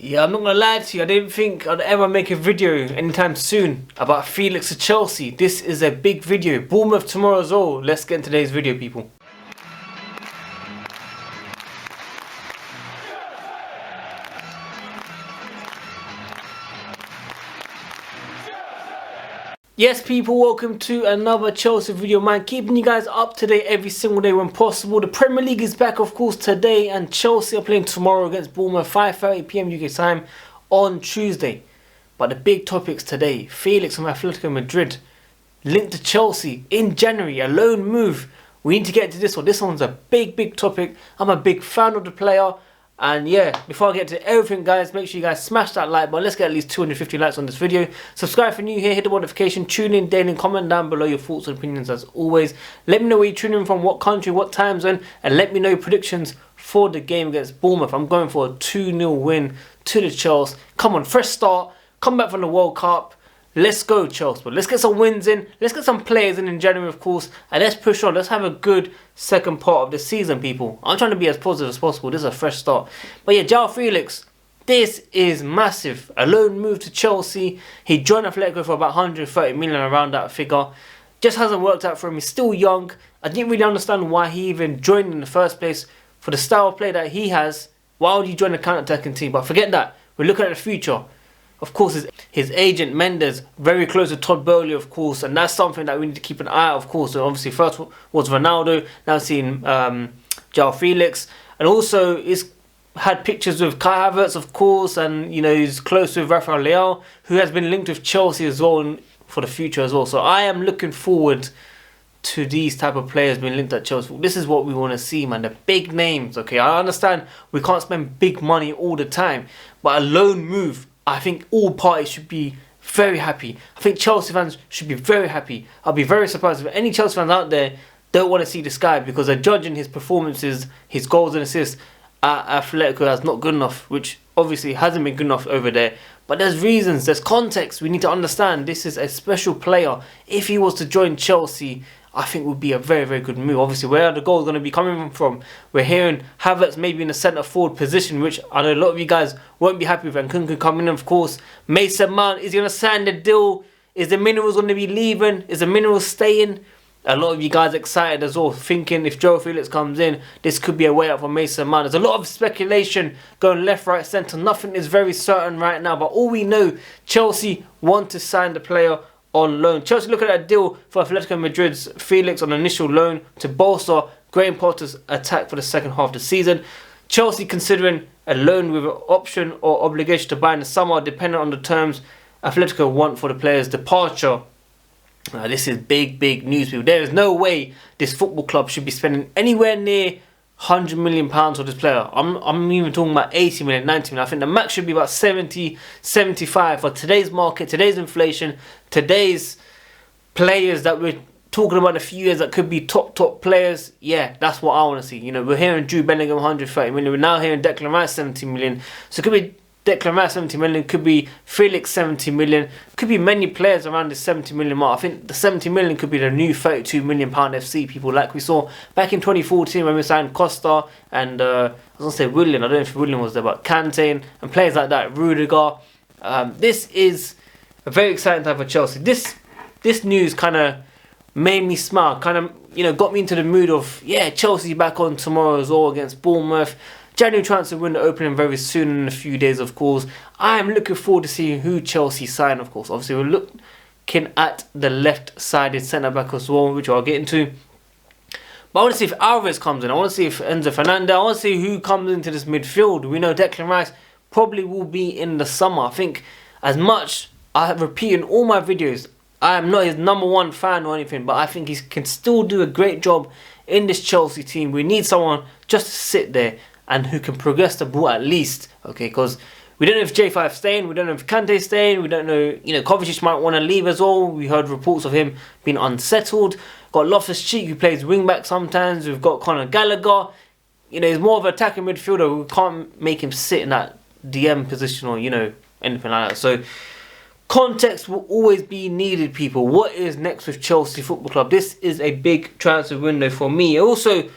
Yeah, I'm not gonna lie to you, I didn't think I'd ever make a video anytime soon about Felix to Chelsea. This is a big video. Bournemouth tomorrow as well. Let's get into today's video, people. Yes, people, welcome to another Chelsea video, man. Keeping you guys up to date every single day when possible. The Premier League is back, of course, today, and Chelsea are playing tomorrow against Bournemouth, 5:30 PM UK time on Tuesday. But the big topics today: Felix from Atletico Madrid linked to Chelsea in January, a loan move. We need to get to this one. This one's a big topic. I'm a big fan of the player. And yeah, before I get to everything, guys, make sure you guys smash that like button. Let's get at least 250 likes on this video. Subscribe if you're new here, hit the notification, tune in daily, and comment down below your thoughts and opinions as always. Let me know where you're tuning in from, what country, what time zone, and let me know your predictions for the game against Bournemouth. I'm going for a 2-0 win to the Chelsea. Come on, fresh start, come back from the World Cup. Let's go, Chelsea. But let's get some wins in. Let's get some players in January, of course. And let's push on. Let's have a good second part of the season, people. I'm trying to be as positive as possible. This is a fresh start. But yeah, Joao Felix, this is massive. A loan move to Chelsea. He joined Atletico for about 130 million, around that figure. Just hasn't worked out for him. He's still young. I didn't really understand why he even joined in the first place. For the style of play that he has, why would you join a counter-attacking team? But forget that. We're looking at the future. Of course, his agent Mendes, very close to Todd Bowley, of course, and that's something that we need to keep an eye out, of course. So obviously, first was Ronaldo, now seeing Joao Felix, and also he's had pictures with Kai Havertz, of course, and you know he's close with Rafael Leao, who has been linked with Chelsea as well for the future as well. So I am looking forward to these type of players being linked at Chelsea. This is what we want to see, man. The big names. Okay, I understand we can't spend big money all the time, but a loan move, I think all parties should be very happy. I think Chelsea fans should be very happy. I'll be very surprised if any Chelsea fans out there don't want to see this guy, because they're judging his performances, his goals and assists at Atletico as not good enough, which obviously hasn't been good enough over there. But there's reasons, there's context. We need to understand this is a special player. If he was to join Chelsea, I think would be a very good move. Obviously, where are the goals going to be coming from? We're hearing Havertz maybe in the centre forward position, which I know a lot of you guys won't be happy with. And Kunku coming in, of course. Mason Mount, is he going to sign the deal? Is the Minerals going to be leaving? Is the Minerals staying? A lot of you guys excited as well, thinking if Joao Felix comes in, this could be a way out for Mason Mount. There's a lot of speculation going left, right, centre. Nothing is very certain right now. But all we know, Chelsea want to sign the player on loan. Chelsea looking at a deal for Atletico Madrid's Felix on initial loan to bolster Graham Potter's attack for the second half of the season. Chelsea considering a loan with an option or obligation to buy in the summer, depending on the terms Atletico want for the player's departure. This is big news, people. There is no way this football club should be spending anywhere near £100 million for this player. I'm even talking about 80 million, 90 million. I think the max should be about 70, 75 for today's market, today's inflation, today's players that we're talking about in a few years that could be top players. Yeah, that's what I want to see. You know, we're hearing Jude Bellingham 130 million. We're now hearing Declan Rice 70 million. So it could be Declan Rice 70 million, could be Felix 70 million, could be many players around the 70 million mark. I think the 70 million could be the new £32 million FC, people, like we saw back in 2014 when we signed Costa and I was going to say Willian, I don't know if Willian was there, but Kante and players like that, Rudiger. This is a very exciting time for Chelsea. This news kind of made me smile, kind of, you know, got me into the mood of, yeah, Chelsea back on tomorrow as well against Bournemouth. January transfer window opening very soon in a few days, of course. I am looking forward to seeing who Chelsea sign, of course. Obviously, we're looking at the left-sided centre-back as well, which I'll get into. But I want to see if Alvarez comes in. I want to see if Enzo Fernandez. I want to see who comes into this midfield. We know Declan Rice probably will be in the summer. I think as much I have repeated in all my videos, I am not his #1 fan or anything, but I think he can still do a great job in this Chelsea team. We need someone just to sit there and who can progress the ball at least, okay, because we don't know if J5 staying, we don't know if Kante staying, we don't know, you know, Kovacic might want to leave as well. We heard reports of him being unsettled. Got Loftus-Cheek, who plays wing-back sometimes. We've got Conor Gallagher. You know, he's more of an attacking midfielder. We can't make him sit in that DM position or, you know, anything like that. So context will always be needed, people. What is next with Chelsea Football Club? This is a big transfer window for me. Also,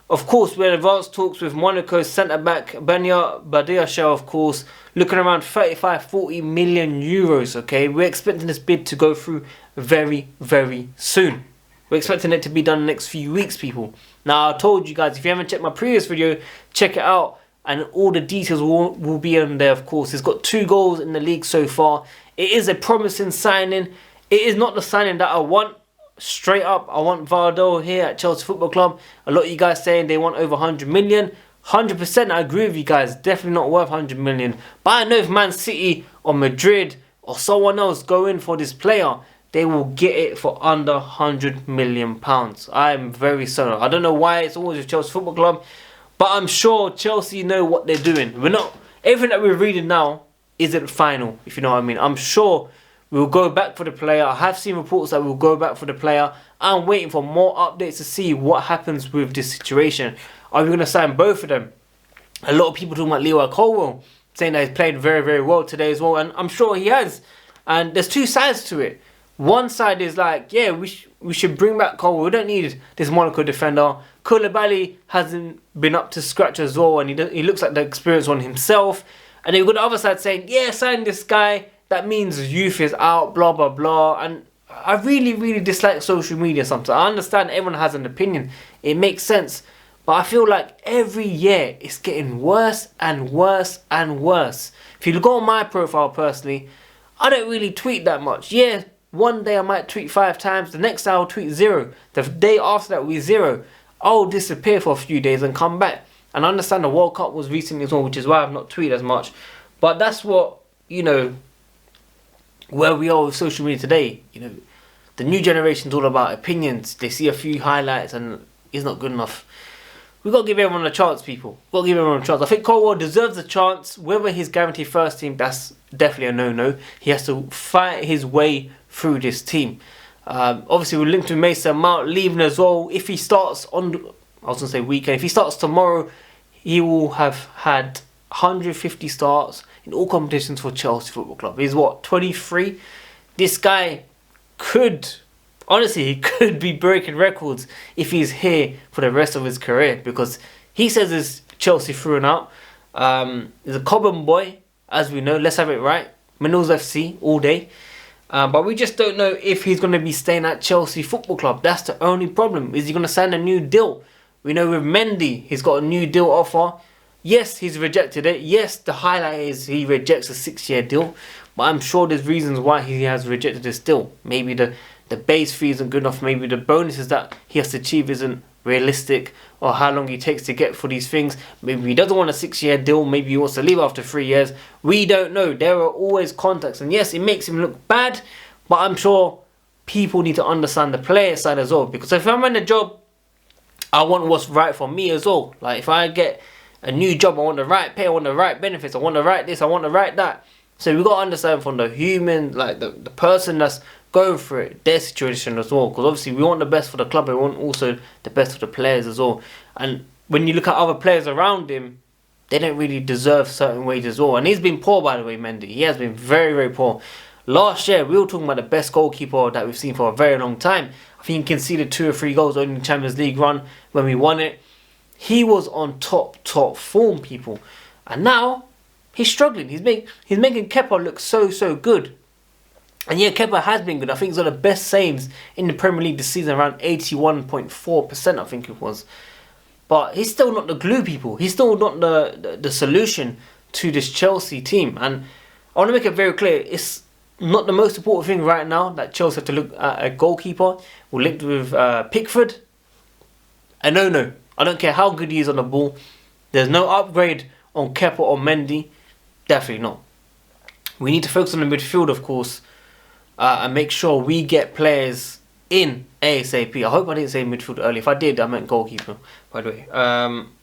of course, we're in advanced talks with Monaco's centre-back Badiashile, of course, looking around 35-40 million euros, okay? We're expecting this bid to go through very, very soon. We're expecting it to be done in the next few weeks, people. Now, I told you guys, if you haven't checked my previous video, check it out. And all the details will be on there, of course. He's got 2 goals in the league so far. It is a promising signing. It is not the signing that I want. Straight up, I want Vardo here at Chelsea Football Club. A lot of you guys saying they want over 100 million. 100% I agree with you guys. Definitely not worth 100 million. But I know if Man City or Madrid or someone else go in for this player, they will get it for under 100 million pounds. I am very sorry. I don't know why it's always with Chelsea Football Club. But I'm sure Chelsea know what they're doing. Everything that we're reading now isn't final, if you know what I mean. I'm sure we'll go back for the player. I have seen reports that we'll go back for the player. I'm waiting for more updates to see what happens with this situation. Are we going to sign both of them? A lot of people talking about Leo Colwell, saying that he's played very, very well today as well. And I'm sure he has. And there's 2 sides to it. One side is like, yeah, we should bring back Colwell. We don't need this Monaco defender. Koulibaly hasn't been up to scratch as well, and he looks like the experienced one himself. And then you've got the other side saying, yeah, sign this guy. That means youth is out, blah, blah, blah. And I really, really dislike social media sometimes. I understand everyone has an opinion. It makes sense. But I feel like every year it's getting worse and worse and worse. If you go on my profile personally, I don't really tweet that much. Yeah, one day I might tweet 5 times. The next day I'll tweet 0. The day after that will be 0. I'll disappear for a few days and come back. And I understand the World Cup was recently as well, which is why I've not tweeted as much. But that's what, where we are with social media today. The new generation's all about opinions. They see a few highlights and it's not good enough. We've got to give everyone a chance, people. We've got to give everyone a chance. I think Colwell deserves a chance. Whether he's guaranteed first team, that's definitely a no-no. He has to fight his way through this team. Obviously, we're linked to Mason Mount leaving as well. If he starts on, I was going to say weekend. If he starts tomorrow, he will have had 150 starts in all competitions for Chelsea Football Club. He's what, 23? This guy could, honestly, he could be breaking records if he's here for the rest of his career, because he says it's Chelsea through and out. He's a Cobham boy, as we know. Let's have it right. Minerals FC all day. But we just don't know if he's going to be staying at Chelsea Football Club. That's the only problem. Is he going to sign a new deal? We know with Mendy, he's got a new deal offer. Yes, he's rejected it. Yes, the highlight is he rejects a 6-year deal. But I'm sure there's reasons why he has rejected this deal. Maybe the base fee isn't good enough. Maybe the bonuses that he has to achieve isn't realistic, or how long he takes to get for these things. Maybe he doesn't want a 6-year deal. Maybe he wants to leave after 3 years. We don't know. There are always contacts, and yes, it makes him look bad, but I'm sure people need to understand the player side as well, because if I'm in a job, I want what's right for me as well. Like, if I get a new job, I want the right pay, I want the right benefits, I want the right this, I want the right that. So we've got to understand from the human, like the person that's going through it, their situation as well. Because obviously we want the best for the club, but we want also the best for the players as well. And when you look at other players around him, they don't really deserve certain wages as well. And he's been poor, by the way, Mendy. He has been very, very poor. Last year, we were talking about the best goalkeeper that we've seen for a very long time. I think he conceded 2 or 3 goals only in the Champions League run when we won it. He was on top form, people. And now, he's struggling. He's making Kepa look so good. And yeah, Kepa has been good. I think he's got the best saves in the Premier League this season, around 81.4%, I think it was. But he's still not the glue, people. He's still not the solution to this Chelsea team. And I want to make it very clear, it's not the most important thing right now that Chelsea have to look at a goalkeeper. We're linked with Pickford. And no. I don't care how good he is on the ball. There's no upgrade on Kepa or Mendy. Definitely not. We need to focus on the midfield, of course, and make sure we get players in ASAP. I hope I didn't say midfield earlier. If I did, I meant goalkeeper, by the way.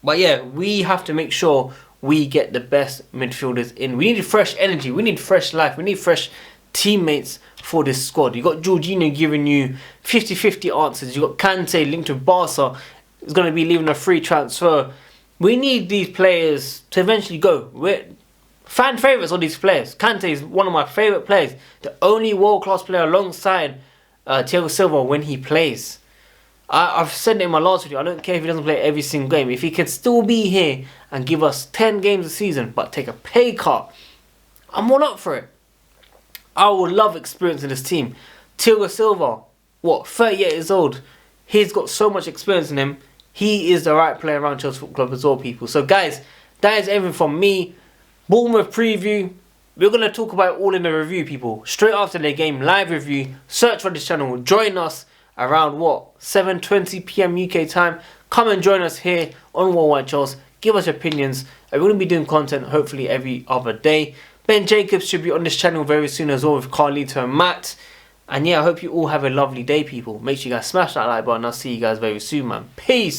But yeah, we have to make sure we get the best midfielders in. We need fresh energy. We need fresh life. We need fresh teammates for this squad. You got Jorginho giving you 50-50 answers. You got Kante linked with Barca. Is going to be leaving a free transfer. We need these players to eventually go. We're fan favourites on these players. Kante is one of my favourite players. The only world-class player alongside Thiago Silva when he plays. I've said it in my last video. I don't care if he doesn't play every single game. If he can still be here and give us 10 games a season, but take a pay cut I'm all up for it. I would love experience in this team. Thiago Silva, what, 38 years old. He's got so much experience in him. He is the right player around Chelsea Football Club as well, people. So guys, that is everything from me. Bournemouth preview. We're going to talk about it all in the review, people. Straight after the game, live review. Search for this channel. Join us around, what, 7:20 PM UK time. Come and join us here on WorldWideChels. Give us your opinions. We're going to be doing content hopefully every other day. Ben Jacobs should be on this channel very soon as well with Carlito and Matt. And yeah, I hope you all have a lovely day, people. Make sure you guys smash that like button. I'll see you guys very soon, man. Peace.